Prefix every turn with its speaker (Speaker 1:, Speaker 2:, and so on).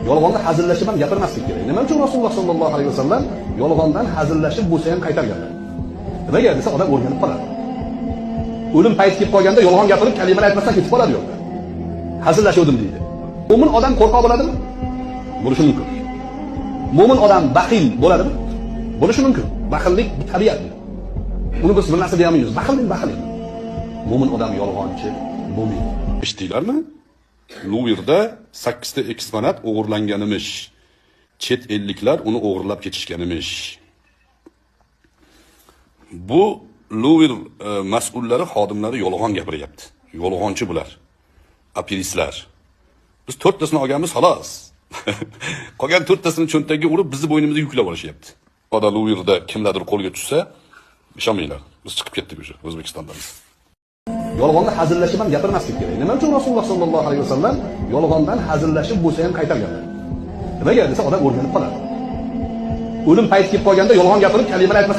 Speaker 1: Yolg'onni hazillashib ham gapirmaslik kerak. Nima uchun Rasululloh sollallohu alayhi vasallam yolg'ondan hazillashib bo'lsa ham qaytarganlar? Nimaga desa odam o'rganib qoladi. O'lim payti kelib qolganda yolg'on gapirib kalimalar aytmasdan ketib qoladi yo'lda. Hazillashuvdim deydi. Mo'min odam qo'rqoq bo'ladimi? Bo'lishi mumkin. Mo'min odam baxil bo'ladimi? Bo'lishi mumkin. Baxillik bir tabiat. Uni biz bir narsa deya olmaymiz. Baxillik. Mo'min odam yolg'onchi bo'lmaydi. Eshitdinglarmi? Luvirda 8 ta eksponat o'g'irlanganimish. Chet elliklar uni o'g'irlab ketishganimish. Bu Luvir mas'ullari, xodimlari yolg'on gapiryapti. Yolg'onchi bular. Apiristlar. Biz 4 tasini olganmiz, xolos. Qolgan 4 tasini cho'ntagiga urib, bizni bo'ynimizga yuklab olishyapti. Oda Luvirda kimlardir qo'lga tushsa, ishonmanglar. Biz chiqib ketdik o'sha O'zbekistondamiz. Yolg'onni hazillashib ham gapirmaslik kerak. Nima uchun Rasululloh sollallohu alayhi vasallam yolg'ondan hazillashib bo'lsa ham qaytarganlar? Nimaga desa odam o'rganib qoladi. O'lim payti kelib qolganda yolg'on gapirib kalimalar aytmasa